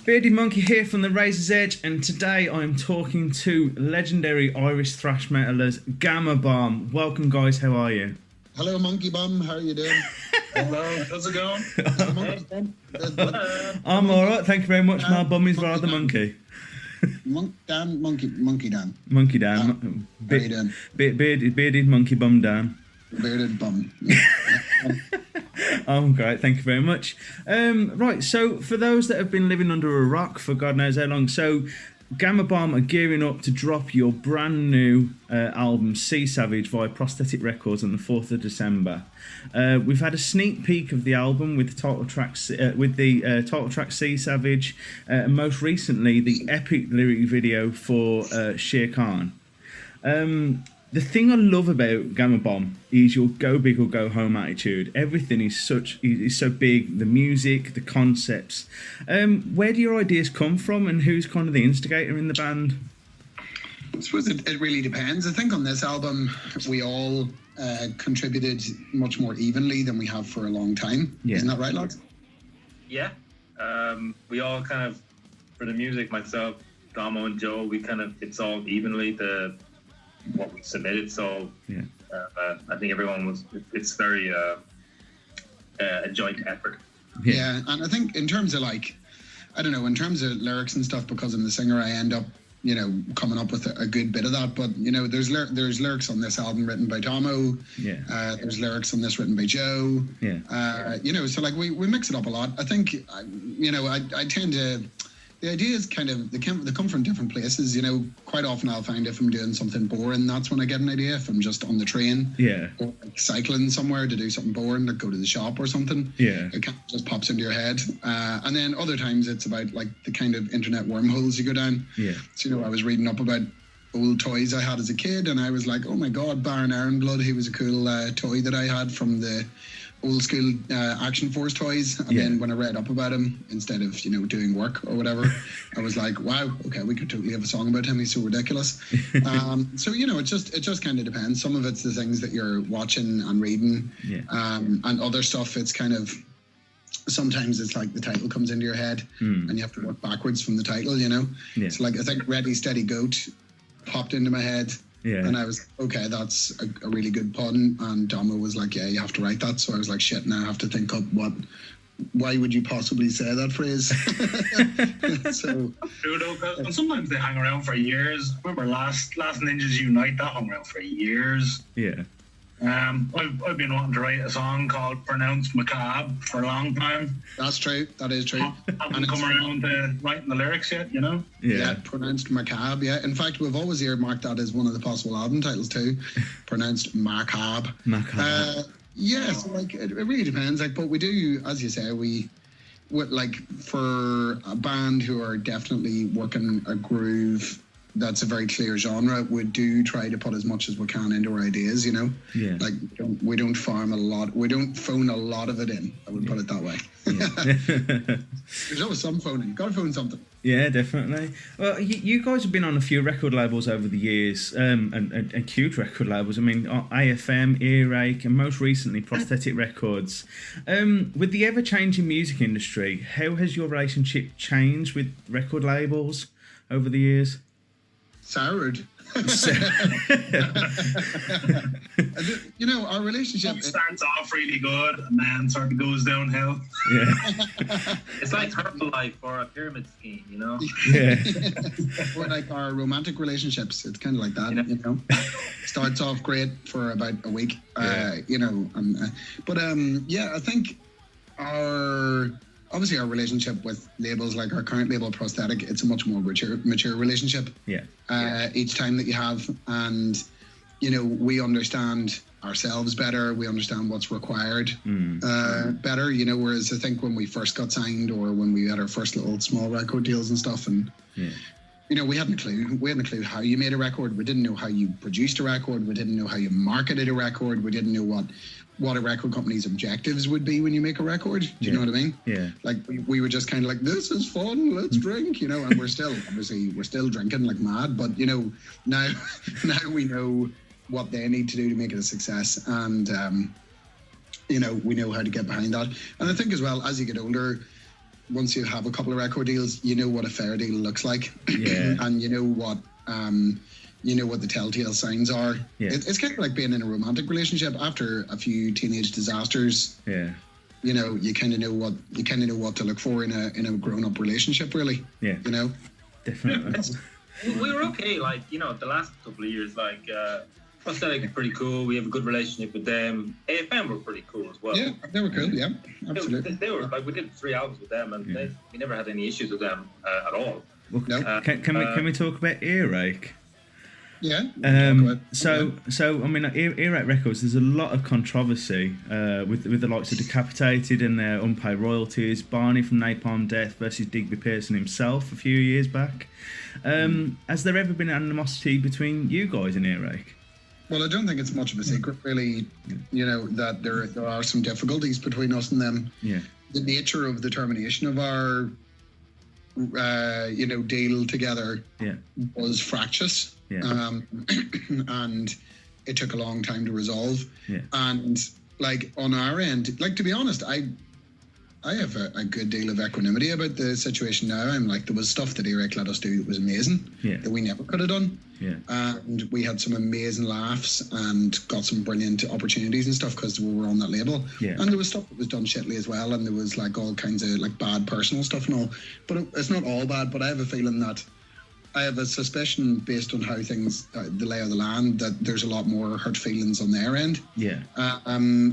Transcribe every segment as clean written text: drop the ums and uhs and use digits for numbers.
Bearded Monkey here from the Razor's Edge, and today I'm talking to legendary Irish thrash metalers Gama Bomb. Welcome, guys. How are you? Hello, Monkey Bomb. How are you doing? Hello, how's it going? I'm all right, thank you very much. My bum is rather monkey. Monkey Dan. Monkey Dan. How you doing? Bearded Monkey Bum Dan. Bearded Bum. Oh, great. Thank you very much. Right, so for those that have been living under a rock for God knows how long, so Gama Bomb are gearing up to drop your brand new album Sea Savage via Prosthetic Records on the 4th of December. We've had a sneak peek of the album with the title track, Sea Savage, and most recently the epic lyric video for Shere Khan. The thing I love about Gama Bomb is your go big or go home attitude. Everything is so big. The music, the concepts. Where do your ideas come from, and who's kind of the instigator in the band? I suppose it really depends. I think on this album we all contributed much more evenly than we have for a long time. Yeah. Isn't that right, lads? Yeah. We all kind of, for the music, myself, Damo and Joe, it's all evenly what we submitted, so yeah. I think it's very a joint effort. Yeah, and I think in terms of in terms of lyrics and stuff, because I'm the singer, I end up, coming up with a good bit of that. But, there's lyrics on this album written by Damo. Yeah. There's lyrics on this written by Joe. Yeah. So we mix it up a lot. I think, I tend to... The ideas they come from different places. Quite often I'll find if I'm doing something boring, that's when I get an idea. If I'm just on the train, or cycling somewhere to do something boring, like go to the shop or something, it kind of just pops into your head. And then other times it's about the kind of internet wormholes you go down. Yeah. So I was reading up about old toys I had as a kid, and I was like, oh my God, Baron Ironblood. He was a cool toy that I had from the old school Action Force toys, and then when I read up about him, instead of doing work or whatever, I was like, wow, okay, we could totally have a song about him. He's so ridiculous. So it just kind of depends. Some of it's the things that you're watching and reading, and other stuff it's kind of, sometimes it's like the title comes into your head and you have to work backwards from the title. So I think Ready Steady Goat popped into my head. Yeah. And I was, okay, that's a really good pun. And Damo was like, yeah, you have to write that. So I was like, shit, now I have to think up why would you possibly say that phrase? So, and sometimes they hang around for years. Remember last Ninjas Unite, that hung around for years. Yeah. I've been wanting to write a song called Pronounced Macabre for a long time. That's true. That is true. Haven't come around to writing the lyrics yet, Yeah, Pronounced Macabre, yeah. In fact, we've always earmarked that as one of the possible album titles too. Pronounced Macabre. Yeah, so it really depends. But we do, as you say, we for a band who are definitely working a groove that's a very clear genre, we do try to put as much as we can into our ideas, Yeah. We don't farm a lot. We don't phone a lot of it in. I would put it that way. Yeah. There's always some phoning. Got to phone something. Yeah, definitely. Well, you guys have been on a few record labels over the years, and huge record labels. I mean, AFM, Earache, and most recently Prosthetic Records. With the ever-changing music industry, how has your relationship changed with record labels over the years? Soured. Our relationship starts off really good and then sort of goes downhill. Yeah. It's like Herbalife or a pyramid scheme, Yeah. Or like our romantic relationships. It's kind of like that, Starts off great for about a week, I think obviously our relationship with labels like our current label Prosthetic, it's a much more mature relationship. Each time that you have, and we understand ourselves better, we understand what's required better, whereas I think when we first got signed or when we had our first little small record deals and stuff, and we hadn't a clue how you made a record. We didn't know how you produced a record. We didn't know how you marketed a record. We didn't know what a record company's objectives would be when you make a record. Do you know what I mean? Yeah. We were just kind of like, this is fun, let's drink, and we're still drinking like mad, but now we know what they need to do to make it a success, and we know how to get behind that. And I think as well, as you get older, once you have a couple of record deals, you know what a fair deal looks like, Yeah. and you know what the telltale signs are. Yeah. It's kind of like being in a romantic relationship after a few teenage disasters. Yeah. You know, you kind of know what to look for in a grown-up relationship, really. Yeah. You know, Definitely. We were okay, like, you know, the last couple of years, like, Prosthetic is pretty cool. We have a good relationship with them. AFM were pretty cool as well. yeah, they were cool. Yeah, absolutely. They were, like, we did 3 albums with them, and we never had any issues with them at all. Well, No. can we talk about Earache? Yeah. So I mean, Earache Records. There's a lot of controversy with the likes of Decapitated and their unpaid royalties. Barney from Napalm Death versus Digby Pearson himself a few years back. Has there ever been animosity between you guys and Earache? Well, I don't think it's much of a secret, really. You know that there are some difficulties between us and them. Yeah. The nature of the termination of our deal together was fractious. Yeah. And it took a long time to resolve. Yeah. And like on our end, like, to be honest, I have a good deal of equanimity about the situation now. I'm like, there was stuff that Eric let us do that was amazing that we never could have done. Yeah. And we had some amazing laughs and got some brilliant opportunities and stuff because we were on that label. Yeah. And there was stuff that was done shittily as well, and there was like all kinds of like bad personal stuff and all. But it's not all bad. But I have a feeling that I have a suspicion based on how things, the lay of the land, that there's a lot more hurt feelings on their end. Yeah.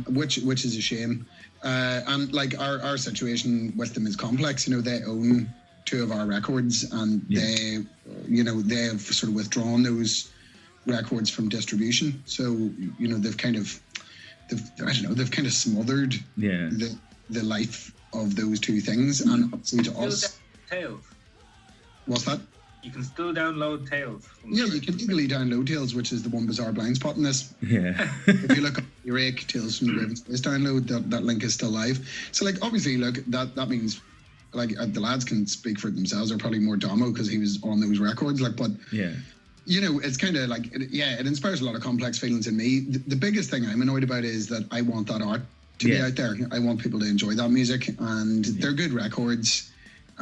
Which is a shame. And like our situation with them is complex. You know, they own 2 of our records, and they have sort of withdrawn those records from distribution. So, you know, they've kind of smothered the life of those 2 things. And obviously to us, Tales. What's that? You can still download Tales. Yeah, you can legally download Tales, which is the one bizarre blind spot in this. Yeah. If you look up Earache, Tales from the Raven Space download, that link is still live. So, like, obviously, look, that means, like, the lads can speak for themselves. They're probably more Damo because he was on those records. Like, but you know, it's kind of like, it inspires a lot of complex feelings in me. The biggest thing I'm annoyed about is that I want that art to be out there. I want people to enjoy that music, and they're good records.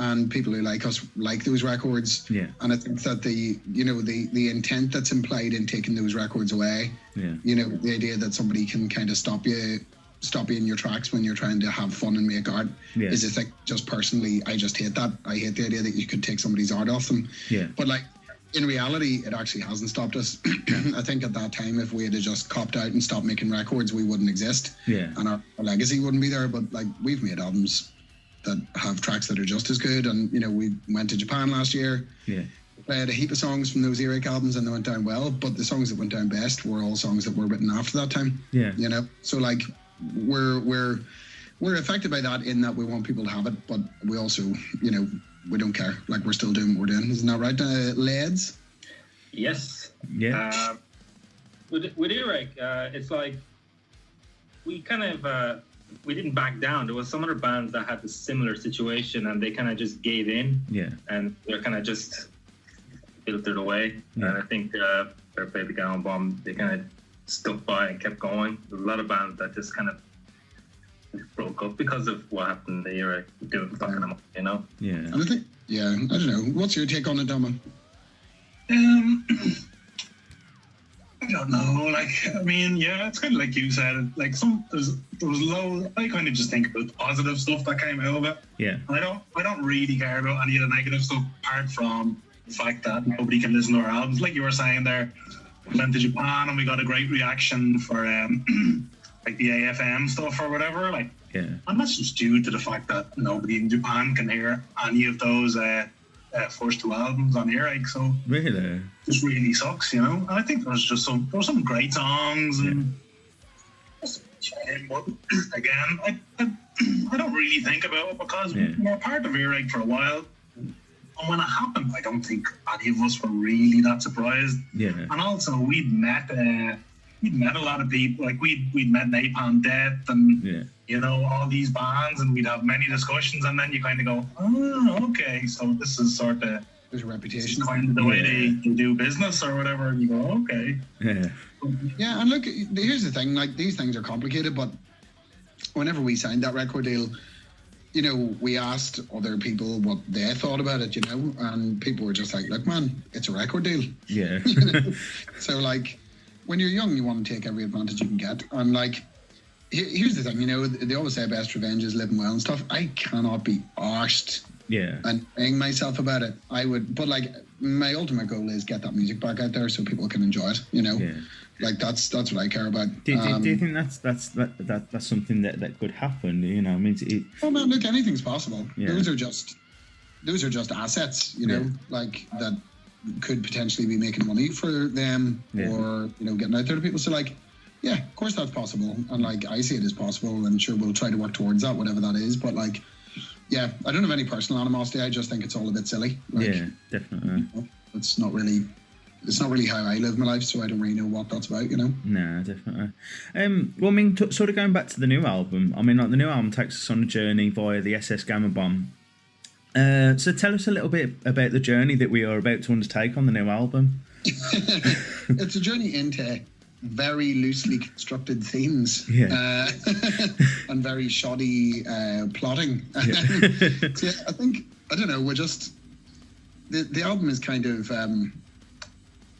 And people who like us like those records. Yeah. And I think that the intent that's implied in taking those records away, you know, the idea that somebody can kind of stop you in your tracks when you're trying to have fun and make art is a thing. Just personally, I just hate that. I hate the idea that you could take somebody's art off them. Yeah. But like, in reality, it actually hasn't stopped us. I think at that time, if we had just copped out and stopped making records, we wouldn't exist. Yeah. And our legacy wouldn't be there. But like, we've made albums that have tracks that are just as good, and you know, we went to Japan last year. Yeah, we played a heap of songs from those Earache albums, and they went down well. But the songs that went down best were all songs that were written after that time. Yeah, you know, so like we're affected by that in that we want people to have it, but we also, you know, we don't care. Like, we're still doing what we're doing. Isn't that right, lads? Yes. Yeah. With Earache, it's like we kind of. We didn't back down. There was some other bands that had a similar situation, and they kind of just gave in. Yeah. And they're kind of just filtered away. Yeah. And I think their baby Gama Bomb, they kind of stuck by and kept going. There's a lot of bands that just kind of broke up because of what happened in the era, doing fucking them up, you know? Yeah. And I think, I don't know. What's your take on it, Dama? I don't know. Like, I mean, it's kind of like you said. Like, there was low. I kind of just think about the positive stuff that came out of it. Yeah. And I don't really care about any of the negative stuff, apart from the fact that nobody can listen to our albums. Like you were saying there, we went to Japan and we got a great reaction for like the AFM stuff or whatever. Like, and that's just due to the fact that nobody in Japan can hear any of those first 2 albums on Earache, so really just really sucks, you know. And I think there was some great songs, and but again, I don't really think about it because we were part of Earache for a while, and when it happened, I don't think any of us were really that surprised. Yeah. And also we'd met a lot of people, like we'd met Napalm Death and you know, all these bands, and we'd have many discussions, and then you kind of go, oh, okay, so this is sort of, there's a reputation, kind of the way they do business or whatever, and you go, okay. Yeah, and look, here's the thing, like, these things are complicated, but whenever we signed that record deal, you know, we asked other people what they thought about it, you know, and people were just like, look, man, it's a record deal. Yeah. You know? So, like, when you're young, you want to take every advantage you can get. And, like, here's the thing, you know, they always say best revenge is living well and stuff. I cannot be arsed and paying myself about it. I would, but, like, my ultimate goal is get that music back out there so people can enjoy it, you know. Yeah. Like that's what I care about. Do you think that's something that could happen? You know, I mean, oh man, look, anything's possible. Yeah. Those are just assets, you know, like that could potentially be making money for them, or you know, getting out there to people. So like, yeah, of course that's possible, and like I see it as possible, and sure we'll try to work towards that, whatever that is. But like, yeah, I don't have any personal animosity. I just think it's all a bit silly. Like, yeah, definitely. You know, it's not really how I live my life, so I don't really know what that's about, you know. No, definitely. Well, I mean, sort of going back to the new album. I mean, like the new album takes us on a journey via the SS Gama Bomb. So tell us a little bit about the journey that we are about to undertake on the new album. It's a journey into very loosely constructed themes, and very shoddy plotting. Yeah. So yeah, I don't know. We're just the album is kind of.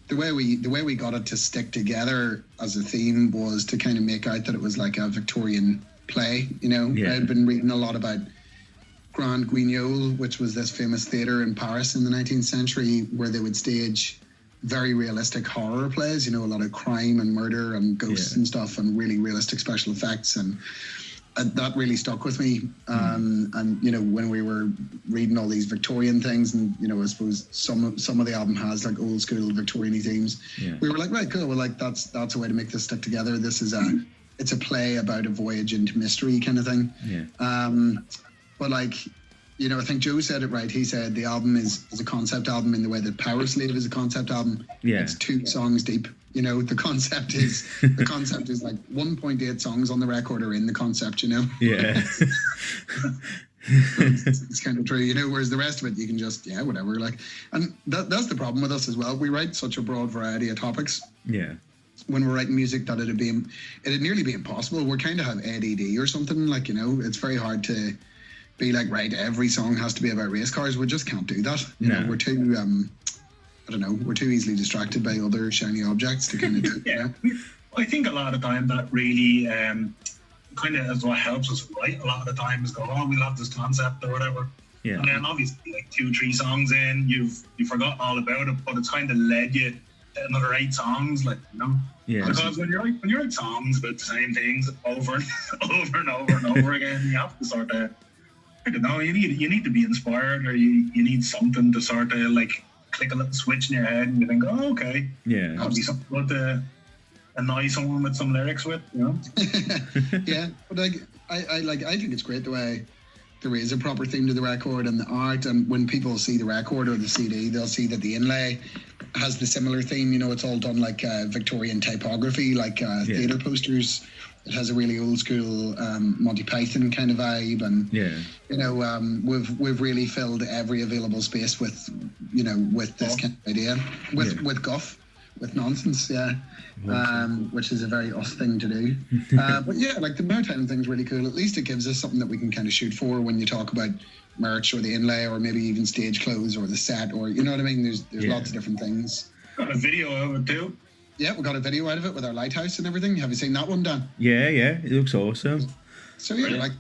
The way we got it to stick together as a theme was to kind of make out that it was like a Victorian play, you know. I had been reading a lot about Grand Guignol, which was this famous theatre in Paris in the 19th century where they would stage very realistic horror plays, you know, a lot of crime and murder and ghosts and stuff and really realistic special effects, and that really stuck with me. And you know, when we were reading all these Victorian things, and you know, I suppose some of the album has like old school Victorian themes. We were like, right, cool. Well, like that's a way to make this stick together. This is it's a play about a voyage into mystery kind of thing. But like, you know, I think Joe said it right. He said the album is a concept album in the way that Power Slave is a concept album. It's 2 songs deep. You know, the concept is like 1.8 songs on the record are in the concept, you know? Yeah. it's kind of true, you know, whereas the rest of it, you can just, whatever. Like, and that's the problem with us as well. We write such a broad variety of topics. Yeah. When we're writing music that it'd nearly be impossible. We kind of have ADD or something, like, you know, it's very hard to be like, right, every song has to be about race cars. We just can't do that. You know, we're too, I don't know, we're too easily distracted by other shiny objects to kind of do it. Yeah. I think a lot of the time that really kind of is what helps us write. A lot of the time is go, we'll have this concept or whatever. Yeah. And then obviously like 2-3 songs in, you've forgotten all about it, but it's kind of led you to another 8 songs, like, you know. Yeah. Because when you write songs about the same things over and over and over and over again, you have to sort of, I don't know, you need to be inspired, or you need something to sort of like click a little switch in your head and you think, oh, okay. Yeah. That'll be something good to annoy someone with some lyrics with, you know? Yeah, but like I think it's great the way there is a proper theme to the record and the art, and when people see the record or the CD, they'll see that the inlay has the similar theme. You know, it's all done like Victorian typography, like theatre posters. It has a really old school Monty Python kind of vibe, and you know, we've really filled every available space with, you know, with this kind of idea, with guff, with nonsense, which is a very us thing to do. But yeah, like the maritime thing's really cool. At least it gives us something that we can kind of shoot for when you talk about merch or the inlay or maybe even stage clothes or the set, or you know what I mean. There's lots of different things. Got a video of it too. Yeah, we got a video out of it with our lighthouse and everything. Have you seen that one, Dan? Yeah, it looks awesome. So yeah, like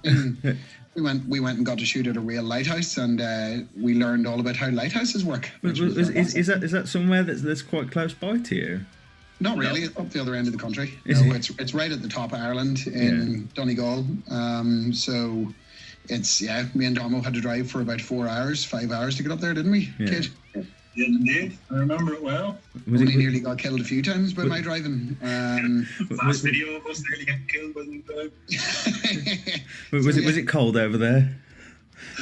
we went and got to shoot at a real lighthouse, and we learned all about how lighthouses work. Is that somewhere that's quite close by to you? Not really. It's up the other end of the country. No, it's right at the top of Ireland in Donegal. So it's me and Damo had to drive for about 5 hours to get up there, didn't we, kid? Yeah, indeed. I remember it well. We nearly got killed a few times by my driving. Last video of us nearly getting killed by the Was it cold over there?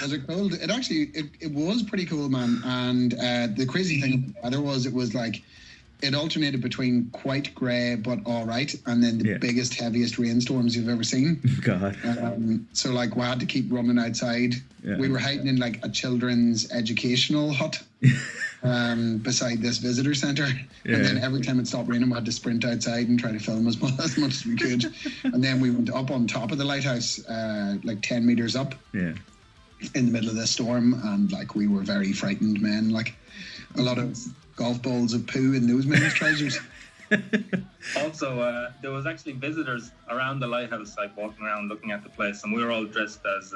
Was it cold? It actually it was pretty cool, man. And the crazy thing about the weather was it was like it alternated between quite grey but all right, and then the biggest, heaviest rainstorms you've ever seen. God. So like we had to keep running outside. Yeah. We were hiding in like a children's educational hut beside this visitor centre. Yeah. And then every time it stopped raining, we had to sprint outside and try to film as much as we could. And then we went up on top of the lighthouse, like 10 metres up. Yeah. in the middle of this storm, and like we were very frightened men, like a lot of golf balls of poo in those men's trousers. Also, there was actually visitors around the lighthouse, like walking around looking at the place, and we were all dressed as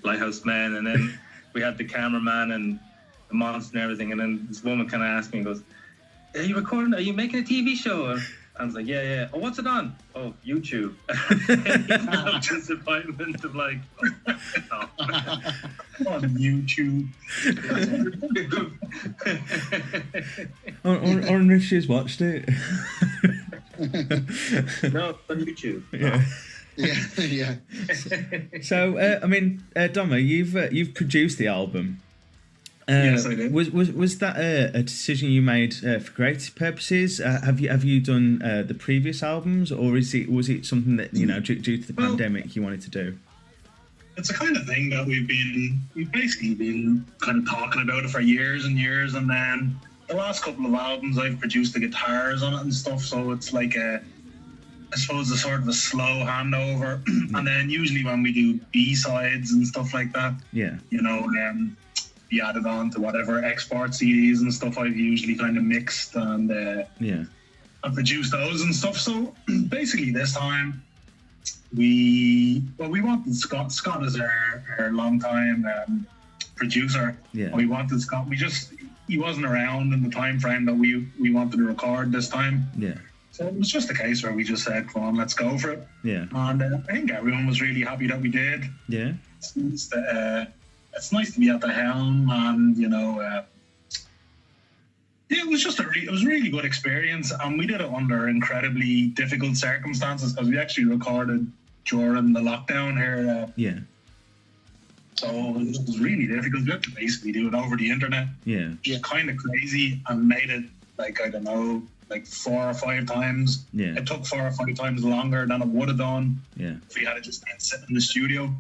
lighthouse men, and then we had the cameraman and the monster and everything, and then this woman kind of asked me, goes, "Are you recording? Are you making a TV show?" Or, I was like, yeah. Oh, what's it on? Oh, YouTube. Disappointment of like, oh, no. On YouTube. I wonder if she's watched it. No, on YouTube. Yeah. So, I mean, Dama, you've produced the album. Yes, I did. Was that a decision you made for creative purposes? Have you done the previous albums, or was it something that due to the pandemic you wanted to do? It's a kind of thing that we've basically been kind of talking about it for years and years, and then the last couple of albums I've produced the guitars on it and stuff, so it's like I suppose a sort of a slow handover. And then usually when we do B-sides and stuff like that, be added on to whatever export CDs and stuff I've usually kind of mixed and produced those and stuff. So basically this time we wanted Scott. Scott is our long time producer. Yeah. We wanted Scott. He wasn't around in the time frame that we wanted to record this time. Yeah. So it was just a case where we just said, "Come on, let's go for it." Yeah. And I think everyone was really happy that we did. Yeah. It's nice to be at the helm, and it was just a really good experience, and we did it under incredibly difficult circumstances because we actually recorded during the lockdown here. So it was really difficult. We had to basically do it over the internet. Yeah. It's kind of crazy, and made it like 4 or 5 times. Yeah. It took 4 or 5 times longer than it would have done. Yeah. If we had just been sitting in the studio.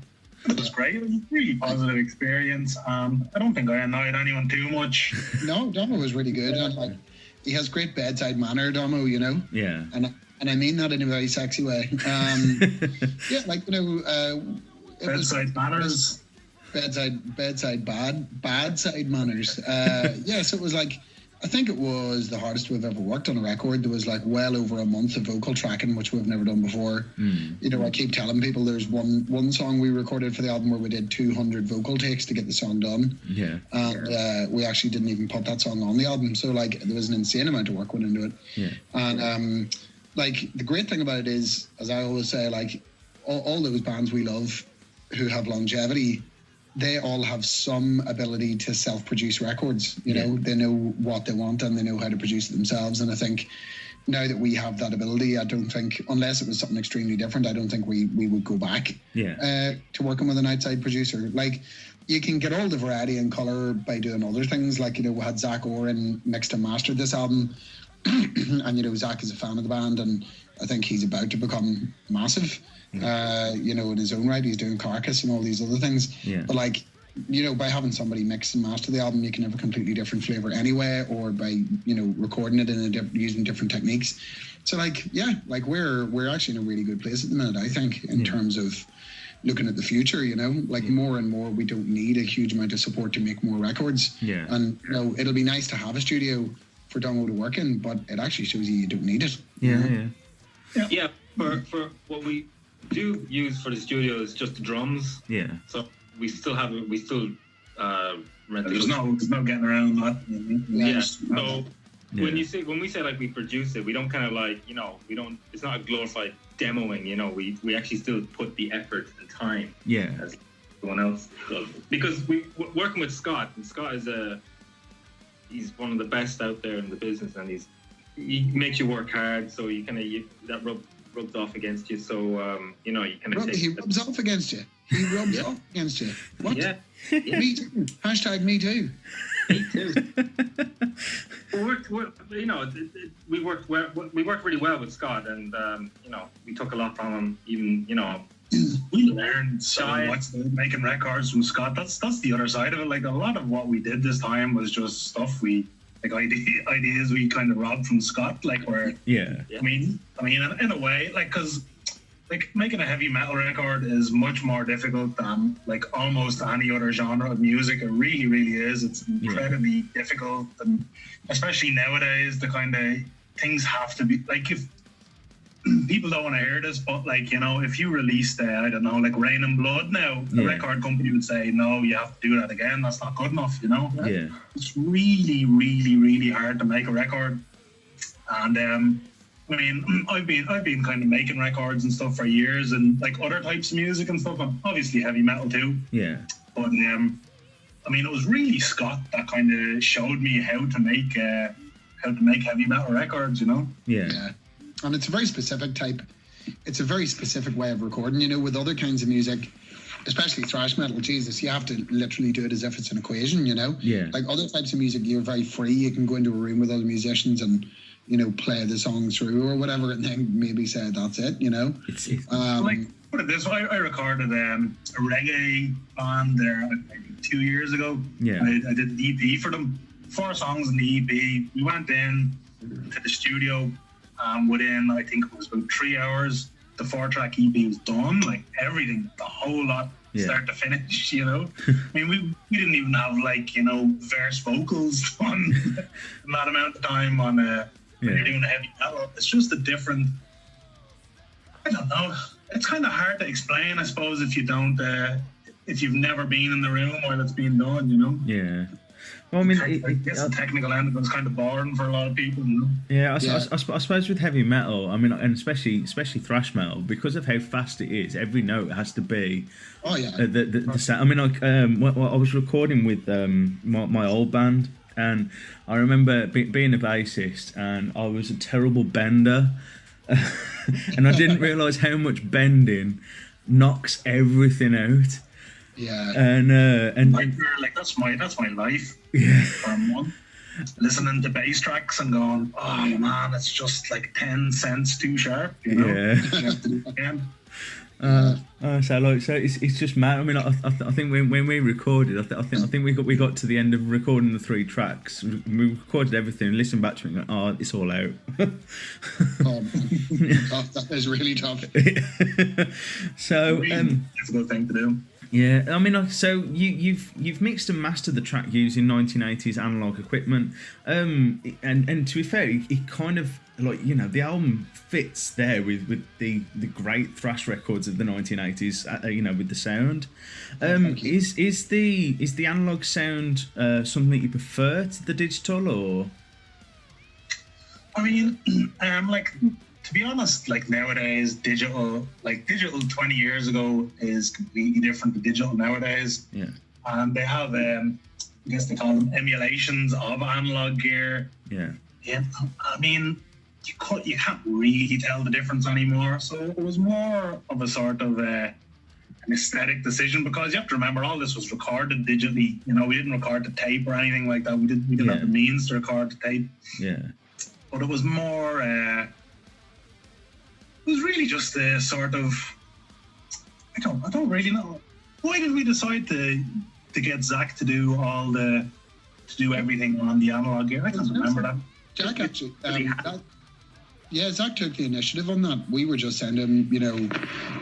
It was great. It was a really positive experience. I don't think I annoyed anyone too much. No, Domo was really good. And, he has great bedside manner, Domo, Yeah. And I mean that in a very sexy way. Bedside manners. Bedside bad side manners. So it was like, I think it was the hardest we've ever worked on a record. There was well over a month of vocal tracking, which we've never done before. I keep telling people there's one song we recorded for the album where we did 200 vocal takes to get the song done. Yeah. And we actually didn't even put that song on the album. So there was an insane amount of work went into it. Yeah. And the great thing about it is, as I always say, all those bands we love who have longevity, they all have some ability to self-produce records. They know what they want and they know how to produce it themselves. And I think now that we have that ability, I don't think, unless it was something extremely different, I don't think we would go back to working with an outside producer. You can get all the variety and colour by doing other things. We had Zach Oren mixed and mastered this album. And, Zach is a fan of the band, and I think he's about to become massive. In his own right, he's doing Carcass and all these other things. Yeah. But by having somebody mix and master the album, you can have a completely different flavour anyway, or by recording it using different techniques. So we're actually in a really good place at the minute, I think, in terms of looking at the future. More and more, we don't need a huge amount of support to make more records. Yeah. And it'll be nice to have a studio for Domo to work in, but it actually shows you don't need it. Yeah. For what we do use for the studio is just the drums. Yeah. So we still rent. There's no getting around that. Yeah. So when we say we produce it, we don't kind of we don't. It's not a glorified demoing. We actually still put the effort and time. Yeah. As everyone else does, because working with Scott, and Scott is he's one of the best out there in the business, and he makes you work hard. So you kind of that rubs off against you, so you kind of he rubs off against you. He rubs off against you. What? Yeah. Me too. Hashtag me too. Me too. We worked really well with Scott, and we took a lot from him. Even we learned so much making records from Scott. That's the other side of it. A lot of what we did this time was just stuff ideas we kind of robbed from Scott. I mean, in a way, because like making a heavy metal record is much more difficult than like almost any other genre of music. It really, really is. It's incredibly difficult, and especially nowadays, the kind of things have to be like, if people don't want to hear this, but like, you know, if you released I don't know, like Rain and Blood now, the record company would say, no, you have to do that again. That's not good enough, you know? Yeah. It's really, really, really hard to make a record. And I mean, I've been kind of making records and stuff for years, and like other types of music and stuff, and obviously heavy metal too. Yeah. But I mean, it was really Scott that kind of showed me how to make heavy metal records, you know? Yeah. And it's a very specific it's a very specific way of recording, you know. With other kinds of music, especially thrash metal, Jesus, you have to literally do it as if it's an equation, you know? Yeah. Like other types of music, you're very free. You can go into a room with other musicians and, you know, play the song through or whatever, and then maybe say that's it, you know? Like, put it this way, I recorded a reggae band there maybe 2 years ago. Yeah. I did an EP for them, 4 songs in the EP. We went in to the studio, within, I think it was about 3 hours, the 4-track EP was done, like everything, the whole lot, start to finish, you know? I mean, we didn't even have, like, you know, verse vocals on that amount of time on when you're doing a heavy metal. It's just a different, I don't know, it's kind of hard to explain, I suppose, if you don't, if you've never been in the room while it's being done, you know? Yeah. Well, I mean, I guess the technical end of it's kind of boring for a lot of people, you know? Yeah, I suppose with heavy metal, I mean, and especially thrash metal, because of how fast it is, every note has to be. Oh yeah. The sound. I mean, like, I was recording with my old band, and I remember being a bassist, and I was a terrible bender, and I didn't realise how much bending knocks everything out. Yeah. And like that's my life. Yeah. Listening to bass tracks and going, oh man, it's just like 10 cents too sharp, you know? Yeah. So it's just mad. I mean, I think when we recorded, I think we got to the end of recording the 3 tracks. We recorded everything, listened back to it, and going, it's all out. Oh man, that is really tough. So difficult thing to do. Yeah, I mean, so you've mixed and mastered the track using 1980s analog equipment, and to be fair, it kind of, like, you know, the album fits there with the great thrash records of the 1980s, you know, with the sound. Is the analog sound something that you prefer to the digital, or? I mean, like, to be honest, like nowadays, digital 20 years ago is completely different to digital nowadays. Yeah. And they have, I guess they call them emulations of analog gear. Yeah. Yeah. I mean, you can't really tell the difference anymore. So it was more of a sort of an aesthetic decision, because you have to remember all this was recorded digitally. You know, we didn't record to tape or anything like that. We didn't have the means to record to tape. Yeah. But it was more. It was really just a sort of, I don't really know. Why did we decide to get Zach to do everything on the analog gear? I can't remember that. Jack actually, Zach took the initiative on that. We were just sending him, you know,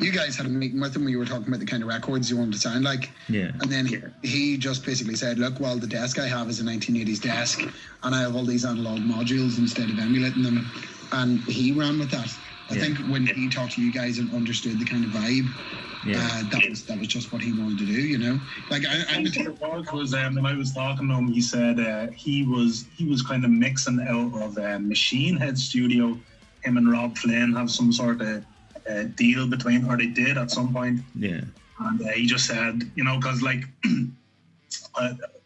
you guys had a meeting with him where you were talking about the kind of records you wanted to sound like. Yeah. And then he just basically said, look, well, the desk I have is a 1980s desk, and I have all these analog modules instead of emulating them. And he ran with that. I think when he talked to you guys and understood the kind of vibe, that was just what he wanted to do, you know. Like I was when I was talking to him, he said he was kind of mixing out of Machine Head Studio. Him and Rob Flynn have some sort of deal between, or they did at some point. Yeah. And he just said, you know, because like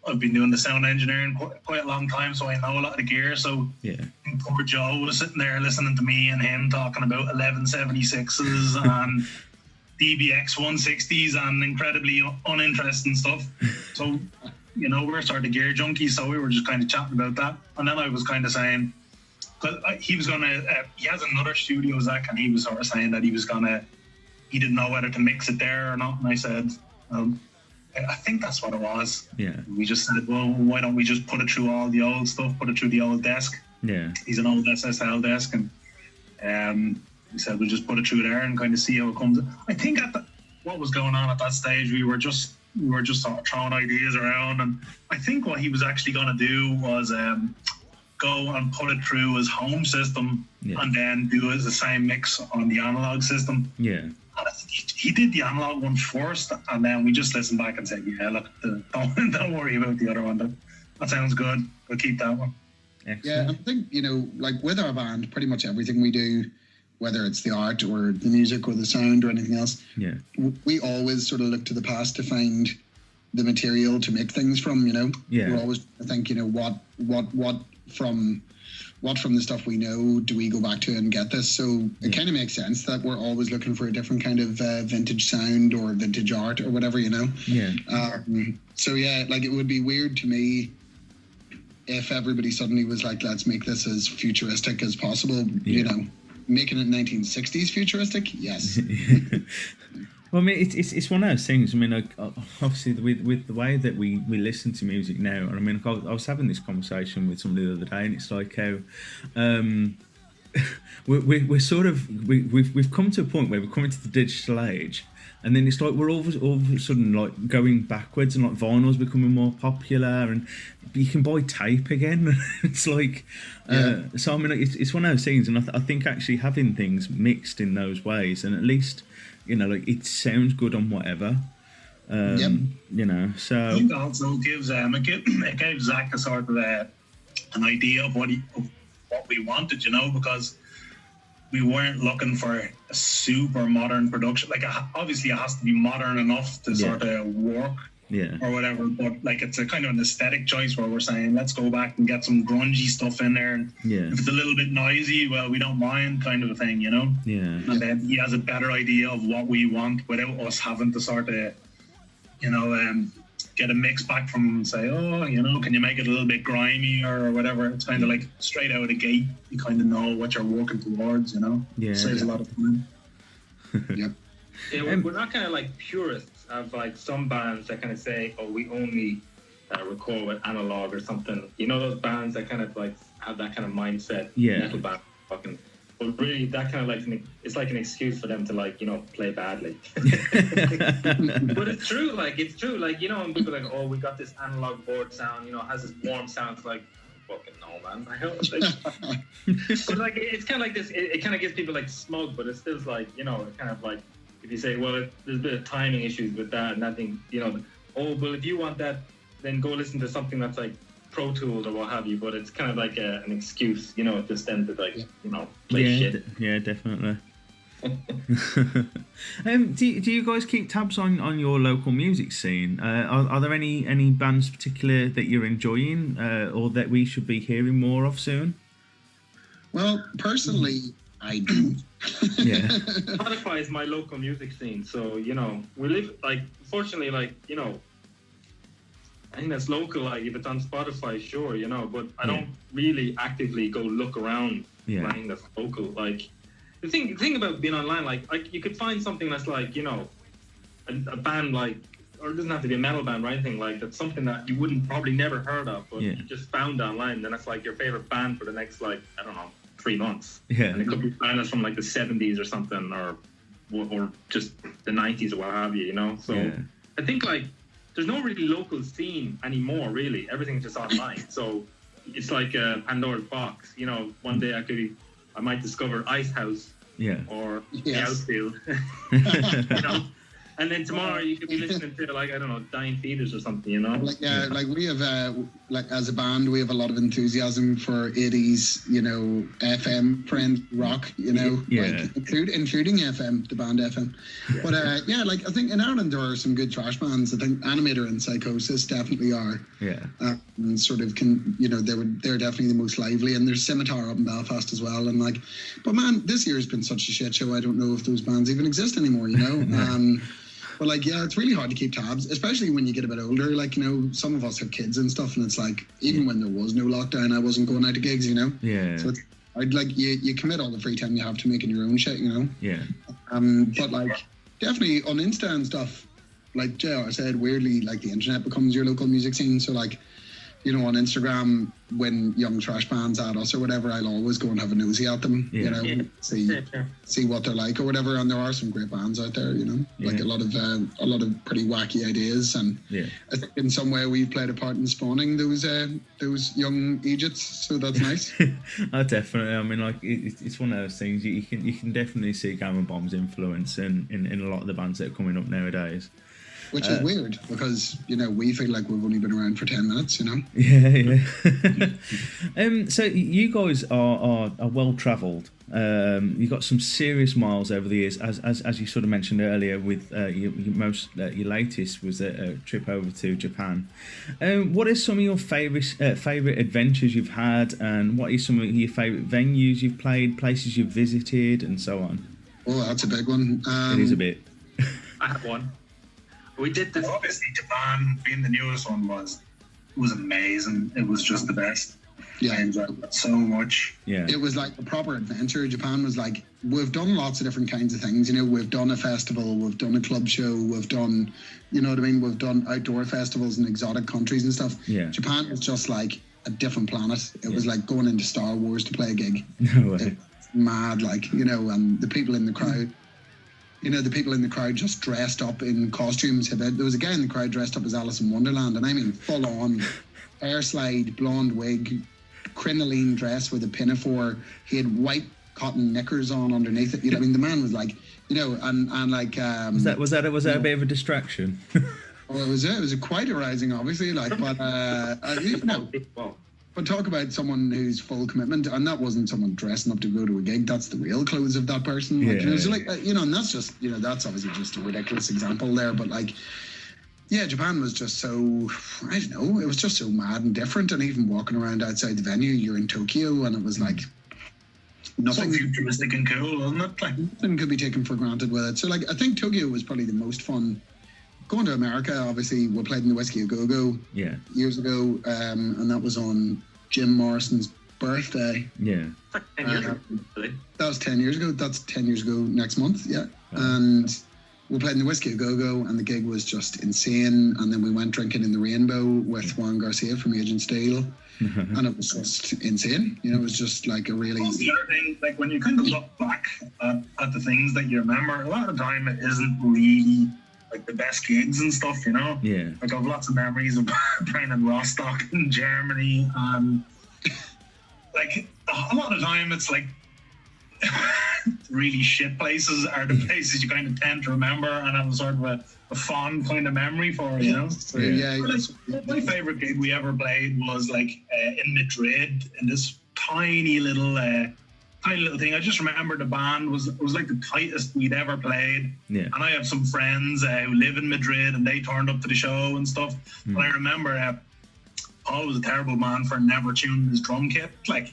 I've been doing the sound engineering quite a long time, so I know a lot of the gear. So poor Joe was sitting there listening to me and him talking about 1176s and DBX 160s and incredibly uninteresting stuff. So, you know, we're sort of gear junkies, so we were just kind of chatting about that. And then I was kind of saying, because he was gonna, he has another studio, Zach, and he was sort of saying that he didn't know whether to mix it there or not. And I said, I think that's what it was. Yeah. We just said, well, why don't we just put it through all the old stuff, put it through the old desk? Yeah. He's an old SSL desk, and we said we'll just put it through there and kind of see how it comes. I think what was going on at that stage, we were just sort of throwing ideas around, and I think what he was actually going to do was go and put it through his home system and then do the same mix on the analog system. Yeah. And I think he did the analog one first, and then we just listened back and said, yeah, look, don't worry about the other one. That sounds good. We'll keep that one. Excellent. Yeah, I think, like with our band, pretty much everything we do, whether it's the art or the music or the sound or anything else, we always sort of look to the past to find the material to make things from, Yeah. We're always, I think, what from the stuff we know do we go back to and get this? So it kind of makes sense that we're always looking for a different kind of vintage sound or vintage art or whatever, Yeah. So yeah, like it would be weird to me if everybody suddenly was like, let's make this as futuristic as possible, making it 1960s futuristic. Yes. Well, I mean, it's one of those things. I mean, like, obviously, with the way that we listen to music now, and I mean, I was having this conversation with somebody the other day, and it's like how we're sort of we've come to a point where we're coming to the digital age, and then it's like we're all of a sudden like going backwards, and like vinyl's becoming more popular, and you can buy tape again. It's like so. I mean, it's one of those things, and I think actually having things mixed in those ways, and at least, like it sounds good on whatever. So I think also gives it gave Zach a sort of an idea of what we wanted, because we weren't looking for a super modern production. Like obviously it has to be modern enough to sort of work, or whatever. But like it's a kind of an aesthetic choice where we're saying let's go back and get some grungy stuff in there. And if it's a little bit noisy, well, we don't mind, kind of a thing, Yeah. And then he has a better idea of what we want without us having to sort of, get a mix back from him and say, can you make it a little bit grimy or whatever. It's kind of like straight out of the gate, you kind of know what you're working towards, Yeah. Saves a lot of time. Yep. Yeah, we're not kind of like purists of like some bands that kind of say, we only record with analog or something. Those bands that kind of like have that kind of mindset. Yeah. Metal band fucking. But really, that kind of like it's like an excuse for them to like play badly. But it's true. Like when people are like, we got this analog board sound. It has this warm sound. It's like, fucking no, man. I hope. But like it's kind of like this. It kind of gives people like smug, but it's still like it kind of like if you say, well, there's a bit of timing issues with that and that thing. Well, if you want that, then go listen to something that's like Pro Tools or what have you, but it's kind of like an excuse, just them to like, play shit. Yeah, definitely. Do you guys keep tabs on your local music scene? Are there any bands particular that you're enjoying or that we should be hearing more of soon? Well, personally, I do. Yeah. Spotify is my local music scene, so we live like, fortunately, like I think that's local. Like if it's on Spotify, sure, but I don't really actively go look around. I think that's local. Like the thing about being online, like you could find something that's like a band like, or it doesn't have to be a metal band or anything, like that's something that you wouldn't probably never heard of, but you just found online, and that's like your favorite band for the next 3 months. And it could be a band that's from like the 70s or something, or just the 90s or what have you. So I think like there's no really local scene anymore, really. Everything's just online. So it's like a Pandora's box. One day I might discover Ice House or The Outfield. And then tomorrow you could be listening to like, I don't know, Dying Fetus or something, Like we have like as a band we have a lot of enthusiasm for 80s, FM friend rock, like including FM, the band FM. But like I think in Ireland there are some good thrash bands. I think Animator and Psychosis definitely are. And sort of they're definitely the most lively, and there's Scimitar up in Belfast as well. And like, but man, this year's been such a shit show. I don't know if those bands even exist anymore, But like, it's really hard to keep tabs, especially when you get a bit older. Like, some of us have kids and stuff, and it's like, even when there was no lockdown, I wasn't going out to gigs, So it's hard, like, you commit all the free time you have to making your own shit, But like, definitely on Insta and stuff, like JR said, weirdly, like the internet becomes your local music scene. So like, on Instagram, when young thrash bands at us or whatever, I'll always go and have a nosy at them, you know, see what they're like or whatever. And there are some great bands out there, you know, like a lot of pretty wacky ideas. And I think in some way we've played a part in spawning those young Egypts, so that's nice. Oh, definitely. I mean, like it's one of those things you can definitely see Gama Bomb's influence in a lot of the bands that are coming up nowadays. Which is weird because, you know, we feel like we've only been around for 10 minutes, you know? Yeah. So you guys are well travelled. You've got some serious miles over the years, as you sort of mentioned earlier. With your latest was a trip over to Japan. What are some of your favourite adventures you've had, and what are some of your favourite venues you've played, places you've visited, and so on? Oh, that's a big one. It is a bit. I have one. We did this. Obviously, Japan being the newest one was amazing. It was just the best. Yeah, I enjoyed it so much. Yeah, it was like a proper adventure. Japan was like, we've done lots of different kinds of things. You know, we've done a festival, we've done a club show, we've done, you know what I mean, we've done outdoor festivals in exotic countries and stuff. Yeah, Japan was just like a different planet. It was like going into Star Wars to play a gig. No way. It was mad, like, you know, and the people in the crowd. You know, the people in the crowd just dressed up in costumes. There was a guy in the crowd dressed up as Alice in Wonderland, and I mean full on hair slide, blonde wig, crinoline dress with a pinafore. He had white cotton knickers on underneath it. You know, I mean, the man was like, you know, and like was that a bit of a distraction? Well, it was quite arousing, obviously, like, but you know. But talk about someone who's full commitment, and that wasn't someone dressing up to go to a gig. That's the real clothes of that person. Like, you know, so like, you know, and that's just, you know, that's obviously just a ridiculous example there. But like, yeah, Japan was just so, I don't know, it was just so mad and different. And even walking around outside the venue, you're in Tokyo, and it was like nothing so futuristic and cool, wasn't it? Like, nothing could be taken for granted with it. So like, I think Tokyo was probably the most fun. Going to America, obviously, we played in the Whiskey A Go-Go years ago, and that was on Jim Morrison's birthday. Yeah. That was 10 years ago. That's 10 years ago next month, And we played in the Whiskey A Go-Go, and the gig was just insane. And then we went drinking in the Rainbow with Juan Garcia from Agent Steel, and it was just insane. You know, it was just like a really... That's the other thing, like when you kind of look back at the things that you remember, a lot of the time it isn't really... like the best gigs and stuff, you know? Yeah. Like I have lots of memories of playing in Rostock in Germany, and like a lot of time it's like really shit places are the places you kind of tend to remember and have a sort of a fond kind of memory for, you know? So, like, my favourite gig we ever played was like in Madrid in this tiny little thing. I just remember the band was like the tightest we'd ever played. Yeah. And I have some friends who live in Madrid, and they turned up to the show and stuff. And I remember Paul was a terrible man for never tuning his drum kit. Like,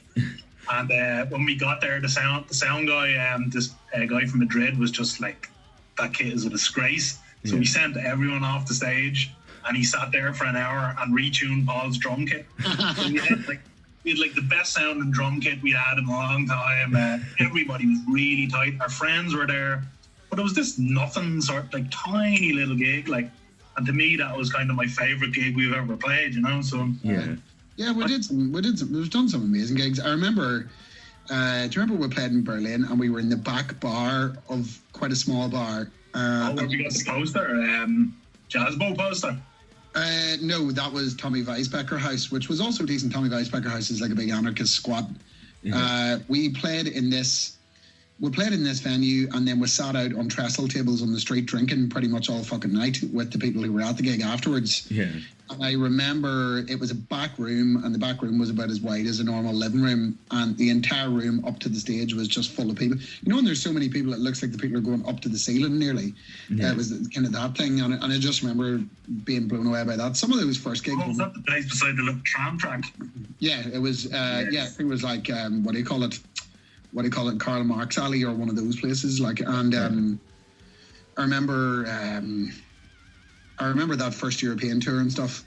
and when we got there, the sound guy, this guy from Madrid was just like, that kit is a disgrace. So we sent everyone off the stage, and he sat there for an hour and retuned Paul's drum kit. So we had like the best sounding drum kit we had in a long time. Everybody was really tight. Our friends were there, but it was this nothing sort, like tiny little gig. Like, and to me, that was kind of my favorite gig we've ever played. You know, so we've done some amazing gigs. I remember. Do you remember we played in Berlin and we were in the back bar of quite a small bar? Where we got the poster, Jazzbo poster. No, that was Tommy Weisbecker House, which was also decent. Tommy Weisbecker House is like a big anarchist squat. We played in this venue, and then we sat out on trestle tables on the street drinking pretty much all fucking night with the people who were at the gig afterwards. Yeah. And I remember it was a back room, and the back room was about as wide as a normal living room, and the entire room up to the stage was just full of people. You know, when there's so many people, it looks like the people are going up to the ceiling nearly. It was kind of that thing, and I just remember being blown away by that. Some of those first gigs. Was that the place beside the little tram track? Yeah, it was. I think it was like what do you call it, Karl Marx Alley or one of those places. Like, and I remember that first European tour and stuff.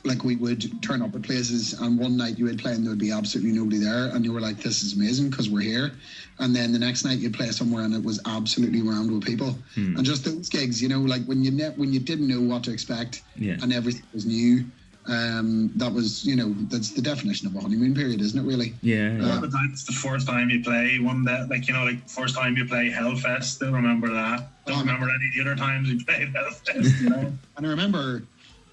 Like, we would turn up at places, and one night you would play and there would be absolutely nobody there, and you were like, this is amazing because we're here. And then the next night you'd play somewhere and it was absolutely rammed with people. And just those gigs, you know, like when you didn't know what to expect and everything was new. That was, that's the definition of a honeymoon period, isn't it? Really? Yeah. That's the first time you play one that, first time you play Hellfest. Still remember that. Don't remember any of the other times we played Hellfest. And I remember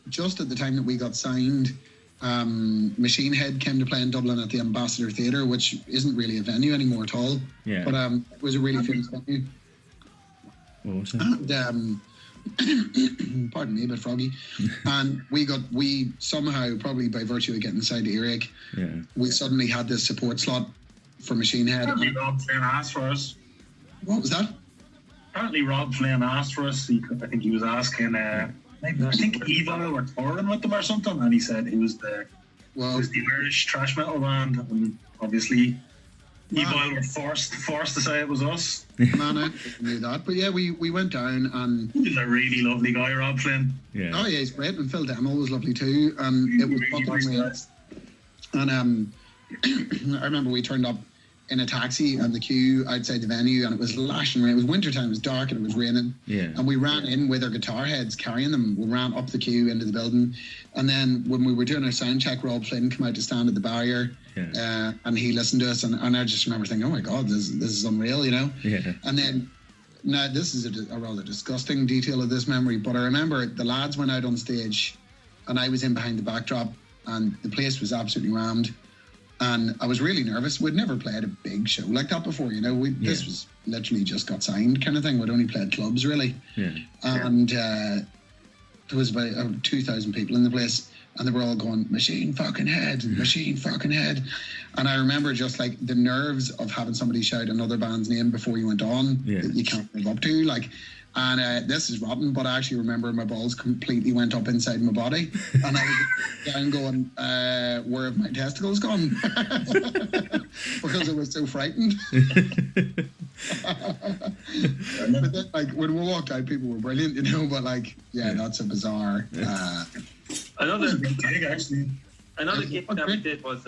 just at the time that we got signed, Machine Head came to play in Dublin at the Ambassador Theatre, which isn't really a venue anymore at all. Yeah. But it was a really famous venue. Awesome. And pardon me, a bit froggy. And we somehow, probably by virtue of getting signed to Earache, we suddenly had this support slot for Machine Head. Apparently Rob Flynn asked for us. What was that? Apparently Rob Flynn asked for us. I think he was asking. I think Evil were touring with them or something, and he said he was the Irish thrash metal band, and obviously Evil were forced to say it was us. Man, I knew that, but yeah, we went down, and he's a really lovely guy, Rob Flynn. Yeah. Oh yeah, he's great, and Phil Demo was lovely too, and it was really nice. And I remember we turned up in a taxi and the queue outside the venue, and it was lashing rain. It was wintertime, it was dark, and it was raining. Yeah. And we ran in with our guitar heads carrying them. We ran up the queue into the building, and then when we were doing our sound check, Rob Flynn came out to stand at the barrier, and he listened to us, and I just remember thinking, oh my God, this is unreal, Yeah. And then, now this is a rather disgusting detail of this memory, but I remember the lads went out on stage, and I was in behind the backdrop, and the place was absolutely rammed. And I was really nervous. We'd never played a big show like that before, This was literally just got signed kind of thing. We'd only played clubs, really. Yeah. And there was about 2,000 people in the place, and they were all going, Machine fucking Head, Machine fucking Head. And I remember just like the nerves of having somebody shout another band's name before you went on that you can't live up to. And this is rotten, but I actually remember my balls completely went up inside my body, and I was down going, where have my testicles gone? Because I was so frightened. But then, when we walked out, people were brilliant, but that's a bizarre... Another gig, actually. Another gig that we did was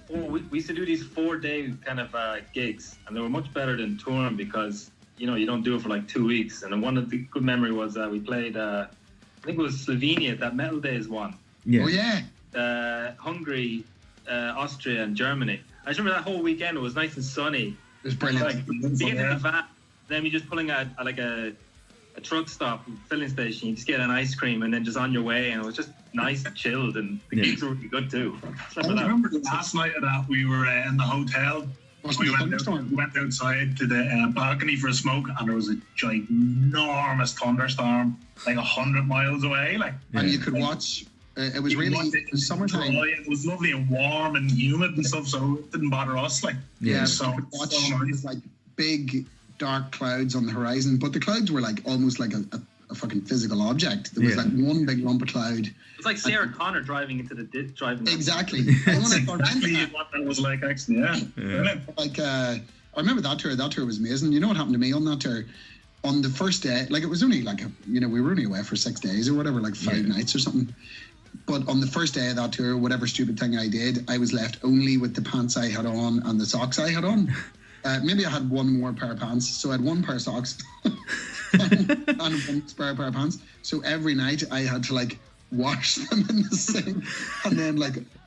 we used to do these 4-day kind of gigs, and they were much better than touring because... you don't do it for 2 weeks. And one of the good memory was we played, I think it was Slovenia, that Metal Days one. Yeah. Oh, yeah. Hungary, Austria, and Germany. I just remember that whole weekend, it was nice and sunny. It was brilliant. You get in the van, then you're just pulling a truck stop, filling station, you just get an ice cream, and then just on your way, and it was just nice and chilled, and the gigs were really good too. I remember the last night of that, we were in the hotel. We went outside to the balcony for a smoke, and there was a ginormous thunderstorm, 100 miles away. And you could watch. It was really summertime. It was lovely and warm and humid and stuff, so it didn't bother us. So you could watch big dark clouds on the horizon, but the clouds were almost like a fucking physical object. There was one big lump of cloud. It's like Sarah Connor driving into the driving. Exactly. That's exactly what that was like, actually. Yeah. I remember that tour. That tour was amazing. You know what happened to me on that tour? On the first day, it was only we were only away for 6 days or whatever, 5 nights or something. But on the first day of that tour, whatever stupid thing I did, I was left only with the pants I had on and the socks I had on. Maybe I had one more pair of pants, so I had one pair of socks and one spare pair of pants. So every night I had to wash them in the sink and then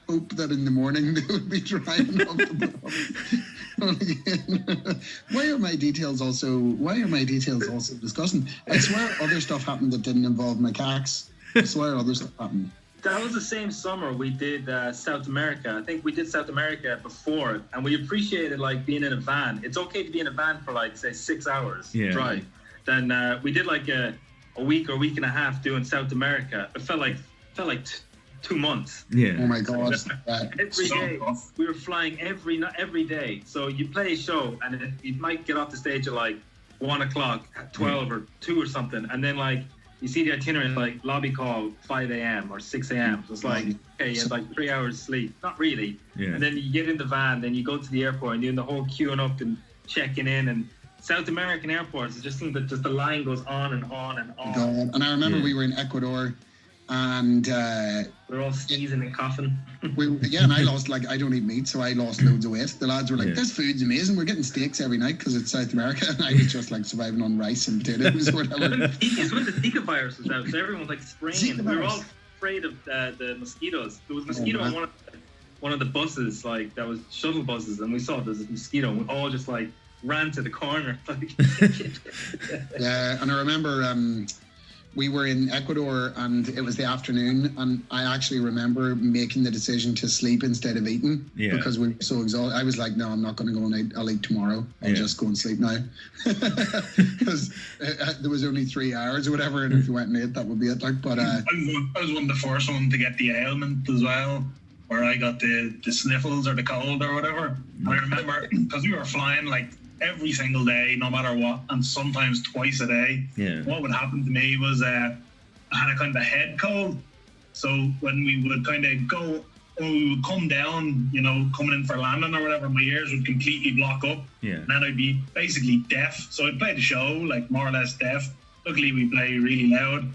hope that in the morning they would be dry enough to put on. Why are my details also disgusting? I swear other stuff happened that didn't involve my cacks. I swear other stuff happened. That was the same summer we did South America. I think we did South America before, and we appreciated being in a van. It's okay to be in a van for say 6 hours drive. Then we did a week or week and a half doing South America. It felt like 2 months. Yeah. Oh my God. Every day we were flying every day. So you play a show and you might get off the stage at 1 o'clock, 12 or 2 or something, and then you see the itinerary lobby call 5 a.m. or 6 a.m. So it's okay, you have 3 hours sleep. Not really. Yeah. And then you get in the van, then you go to the airport and you're doing the whole queuing up and checking in. And South American airports, it just seems that just the line goes on and on and on. God. And I remember we were in Ecuador, and we're all sneezing and coughing. And I lost I don't eat meat, so I lost loads of weight. The lads were this food's amazing, we're getting steaks every night because it's South America, and I was just surviving on rice and potatoes or whatever. It's when the Zika virus was out, so everyone was spraying. We were all afraid of the mosquitoes. There was a mosquito on one of the buses, like that was shuttle buses, and we saw there's a mosquito, and we all just like ran to the corner. Yeah, and I remember we were in Ecuador, and it was the afternoon, and I actually remember making the decision to sleep instead of eating because we were so exhausted. I was like, no, I'm not going to go and eat. I'll eat tomorrow. I'll just go and sleep now. Because there was only 3 hours or whatever, and if you went and ate, that would be it. Like, but I was one of the first one to get the ailment as well, where I got the sniffles or the cold or whatever. And I remember, because we were flying like every single day, no matter what, and sometimes twice a day. What would happen to me was I had a kind of head cold. So when we would kind of go, or we would come down, you know, coming in for landing or whatever, my ears would completely block up. And then I'd be basically deaf. So I'd play the show, like more or less deaf. Luckily, we play really loud.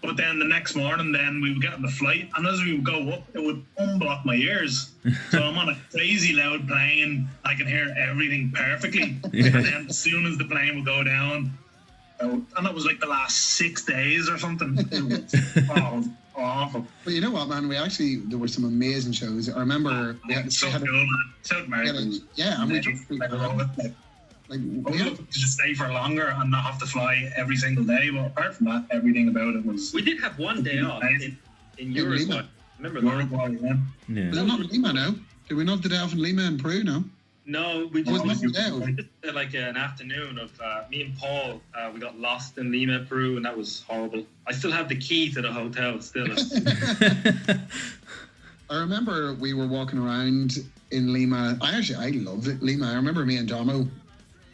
But then the next morning, then we would get on the flight, and as we would go up, it would unblock my ears. So I'm on a crazy loud plane. I can hear everything perfectly. And then as soon as the plane would go down, and that was like the last 6 days or something. It was awful. But you know what, man? There were some amazing shows. I remember we had so cool, man. South America. And we just I would love to just stay for longer and not have to fly every single day. But apart from that, everything about it was. We did have one day off in Uruguay. Remember that? Uruguay, yeah. Was it not in Lima now? Did we not have the day off in Lima in Peru? No. No, we just did like an afternoon of me and Paul. We got lost in Lima, Peru, and that was horrible. I still have the key to the hotel still. I remember we were walking around in Lima. I loved it, Lima. I remember me and Damo.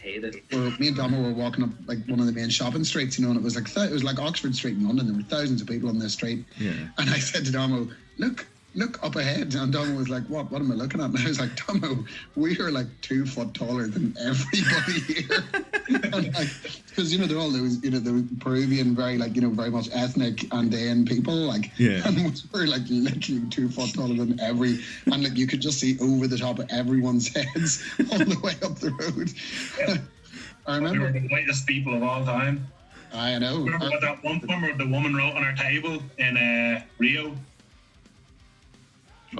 Me and Damo were walking up like one of the main shopping streets, you know, and it was like Oxford Street in London. There were thousands of people on this street. And I said to Damo, look up ahead. And Damo was like, what am I looking at? And I was like, Damo, we are like 2 foot taller than everybody here. Because, you know, they're all those, you know, the Peruvian, very like, you know, very much ethnic Andean people, like, and we're like literally 2 foot taller than and like you could just see over the top of everyone's heads all the way up the road. I remember we were the whitest people of all time. I know. Remember what that one the woman wrote on our table in Rio? We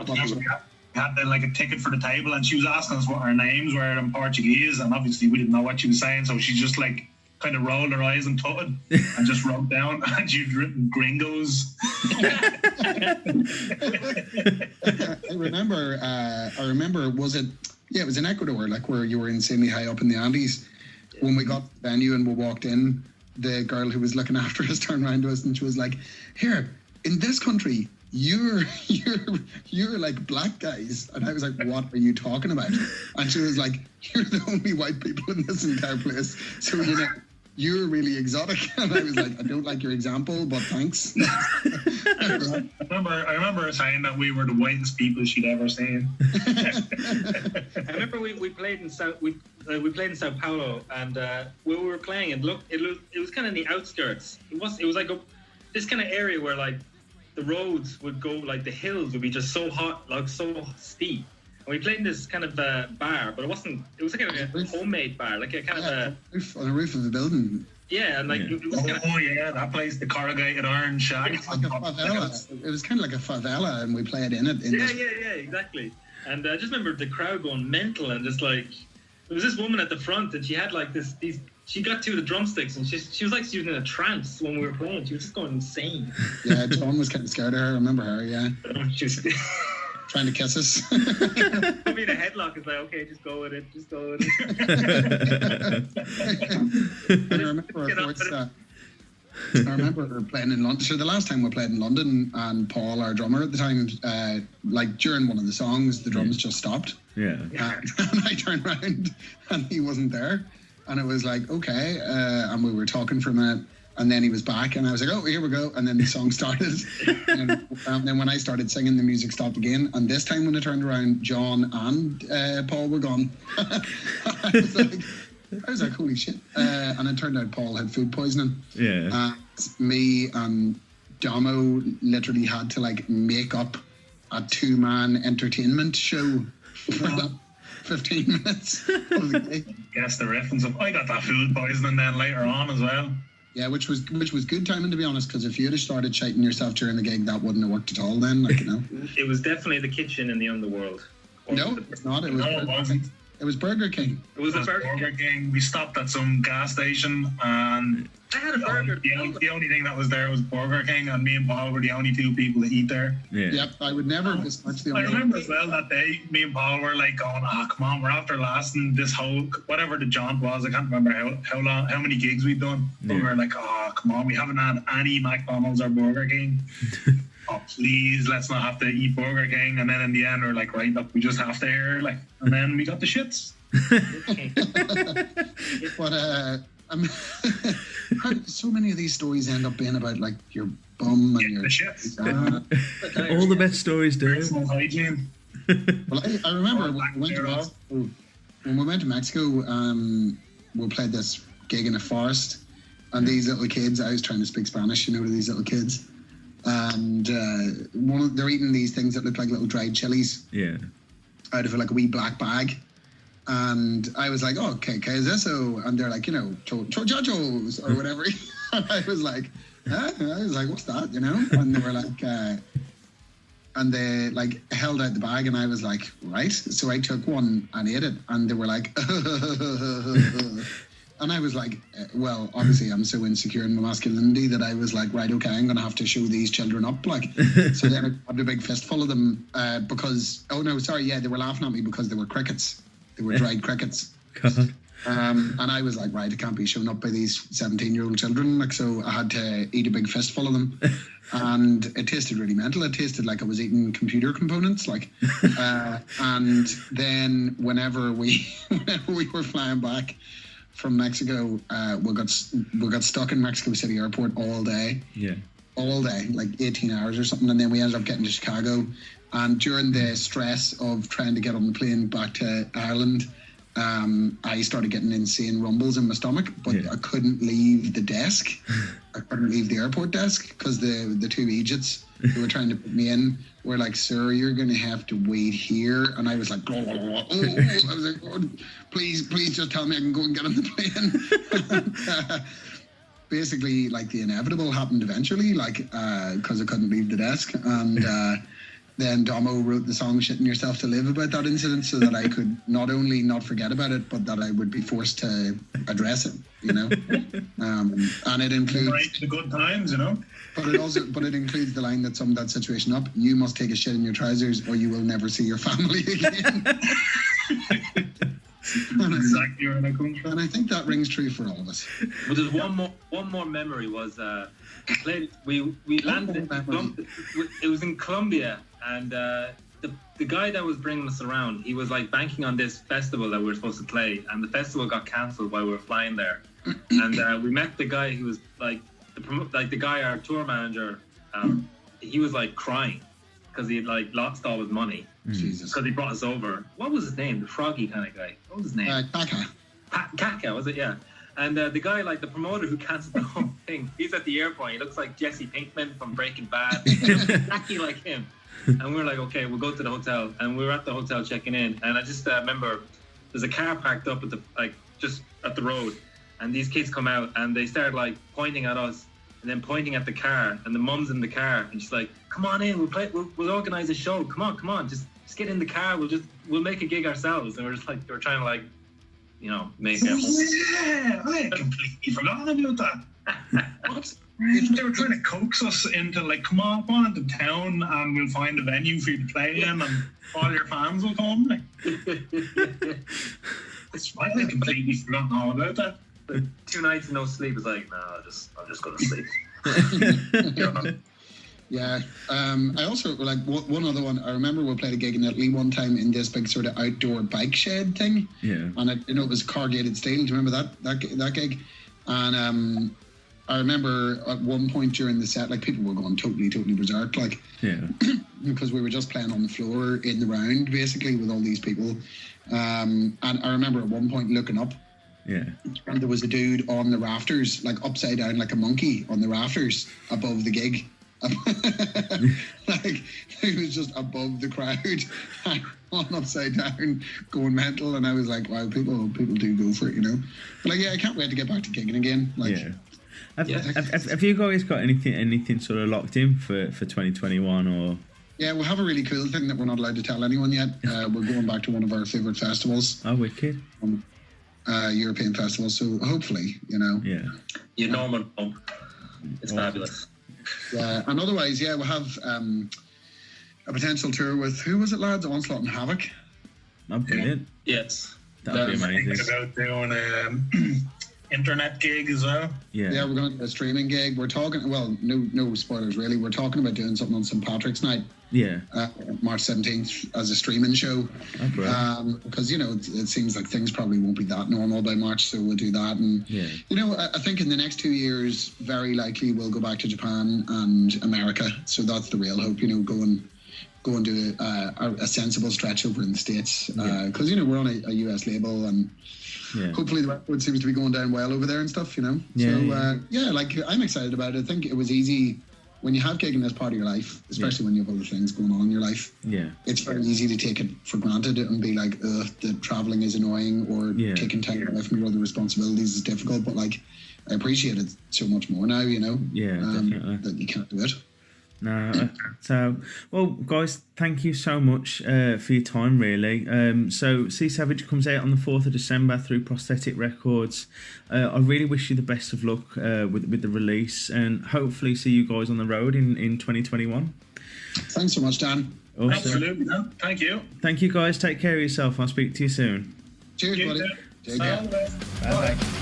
had like a ticket for the table, and she was asking us what our names were in Portuguese, and obviously we didn't know what she was saying, so she just like kind of rolled her eyes and tutted and just wrote down, and she'd written gringos. I remember, it was in Ecuador, like where you were insanely high up in the Andes. When we got to the venue and we walked in, the girl who was looking after us turned around to us and she was like, here, in this country, you're like black guys. And I was like, what are you talking about? And she was like, you're the only white people in this entire place. So, you know, you're really exotic. And I was like, I don't like your example, but thanks. I remember her saying that we were the whitest people she'd ever seen. I remember we played in Sao Paulo, and when we were playing, it was kind of in the outskirts. It was like this kind of area where like the roads would go, like the hills would be just so hot, like so steep. And we played in this kind of bar, but it was like a homemade bar, like a kind of on the roof of the building. Yeah, and like it was that place, the corrugated iron shack. It was like a favela. It was kind of like a favela, and we played in it. Yeah, exactly. And I just remember the crowd going mental, and just like there was this woman at the front, and she had like these. She got 2 of the drumsticks, and she was like she was in a trance when we were playing. She was just going insane. Yeah, John was kind of scared of her. I remember her. Yeah. She was trying to kiss us. Put me in a headlock. It's like, okay, just go with it. I remember playing in London. So the last time we played in London, and Paul, our drummer at the time, like during one of the songs, the drums just stopped. And I turned around and he wasn't there. And it was like, okay. And we were talking for a minute. And then he was back, and I was like, oh, here we go. And then the song started. And then when I started singing, the music stopped again. And this time when I turned around, John and Paul were gone. I was like, holy shit. And it turned out Paul had food poisoning. Yeah. Me and Damo literally had to like make up a 2-man entertainment show for that 15 minutes of the gig. Guess the reference of I got that food poisoning then later on as well. Yeah, which was good timing, to be honest, because if you'd have started shouting yourself during the gig, that wouldn't have worked at all then, like, you know. It was definitely the kitchen in the underworld. No, it's not. It was Burger King. It was a Burger King. We stopped at some gas station, and I had a burger. The only thing that was there was Burger King, and me and Paul were the only two people to eat there. Yeah. Yep, I would never besmirch the only. I remember as well that day, me and Paul were like going, come on, we're after lasting this whole, whatever the jaunt was, I can't remember how many gigs we'd done. But we were like, come on, we haven't had any McDonald's or Burger King. Please, let's not have to eat Burger King. And then in the end, we're like, right, look, we just have to hear, like, and then we got the shits. But so many of these stories end up being about like your bum and your shits. All the best stories do. Personal hygiene. Well, I remember when we went to Mexico, we played this gig in a forest, and these little kids, I was trying to speak Spanish, you know, to these little kids, and they're eating these things that look like little dried chilies. Yeah. Out of like a wee black bag. And I was like, oh, ¿qué es eso? And they're like, you know, chochachos or whatever. And I was like, huh? And I was like, what's that? You know? And they were like, and they like held out the bag, and I was like, right. So I took one and ate it, and they were like, and I was like, well, obviously I'm so insecure in my masculinity that I was like, right, okay, I'm going to have to show these children up. Like, so then I grabbed a big fistful of them because, they were laughing at me because they were crickets. They were dried crickets. And I was like, right, I can't be shown up by these 17-year-old children. Like, so I had to eat a big fistful of them. And it tasted really mental. It tasted like I was eating computer components. Like, and then whenever we were flying back from Mexico, we got stuck in Mexico City Airport all day. Yeah. All day, like 18 hours or something. And then we ended up getting to Chicago. And during the stress of trying to get on the plane back to Ireland, I started getting insane rumbles in my stomach, but I couldn't leave the desk. I couldn't leave the airport desk because the two Egypts who were trying to put me in were like, sir, you're going to have to wait here. And I was like, I was like, oh, please just tell me I can go and get on the plane. Basically, like, the inevitable happened eventually, like, because I couldn't leave the desk. And then Damo wrote the song Shitting Yourself to Live about that incident so that I could not only not forget about it, but that I would be forced to address it, you know. And it includes the good times, you know. But it includes the line that summed that situation up: you must take a shit in your trousers or you will never see your family again. Exactly where I come from. And I think that rings true for all of us. But there's one more memory was we landed in it was in Colombia, and the guy that was bringing us around, he was like banking on this festival that we were supposed to play, and the festival got cancelled while we were flying there. And we met the guy who was like the guy, our tour manager. He was like crying because he had like lost all his money. Jesus. Because he brought us over. What was his name? The froggy kind of guy. What was his name? Kaka. Kaka, was it? Yeah. And the guy, like the promoter who cancelled the whole thing, he's at the airport. He looks like Jesse Pinkman from Breaking Bad. Exactly like him. And we were like, okay, we'll go to the hotel. And we were at the hotel checking in. And I just remember there's a car parked up at just at the road. And these kids come out and they start like pointing at us and then pointing at the car. And the mum's in the car and she's like, come on in, we'll organize a show. Come on, just get in the car. We'll make a gig ourselves. And we're trying to like, you know, make it. Yeah, I had completely forgotten about that. What? They were trying to coax us into like, come on into town and we'll find a venue for you to play in and all your fans will come. Like. I had completely forgotten all about that. 2 nights no sleep is like, I'm just gonna sleep. Yeah. I also like one other one. I remember we played a gig in Italy one time in this big sort of outdoor bike shed thing. Yeah. And it was corrugated steel. Do you remember that gig? And I remember at one point during the set, like people were going totally berserk, like because we were just playing on the floor in the round basically with all these people. And I remember at one point looking up. Yeah. And there was a dude on the rafters, like upside down, like a monkey on the rafters above the gig. Like he was just above the crowd, on upside down, going mental. And I was like, wow, people do go for it, you know. But like, yeah, I can't wait to get back to gigging again. Like, Have you guys got anything sort of locked in for 2021 or? Yeah, we have a really cool thing that we're not allowed to tell anyone yet. We're going back to one of our favourite festivals. Oh, wicked. European festival. So hopefully, Yeah. Your normal pump. It's fabulous. Yeah, and otherwise, we'll have a potential tour with, who was it, lads? Onslaught and Havoc. Oh, brilliant. Yes. That'd be amazing. Thinking about doing internet gig as well. Yeah, we're going to do a streaming gig. We're talking, well, no spoilers really. We're talking about doing something on St. Patrick's Night. Yeah. March 17th as a streaming show. Oh, because, it seems like things probably won't be that normal by March, so we'll do that. And, I think in the next 2 years, very likely we'll go back to Japan and America. So that's the real hope, go and do a sensible stretch over in the States. Because, we're on a US label and hopefully the record seems to be going down well over there and stuff, So, I'm excited about it. I think it was easy when you have gigging as part of your life, especially when you have other things going on in your life. Yeah. It's very easy to take it for granted and be like, the traveling is annoying, or taking time away from your other responsibilities is difficult. But I appreciate it so much more now, definitely. that you can't do it. No, well, guys, thank you so much for your time, really. So, Sea Savage comes out on the 4th of December through Prosthetic Records. I really wish you the best of luck with the release, and hopefully see you guys on the road in 2021. Thanks so much, Dan. Awesome. Absolutely, Dan. Thank you. Thank you, guys. Take care of yourself. I'll speak to you soon. Cheers, buddy. Take care. Bye-bye.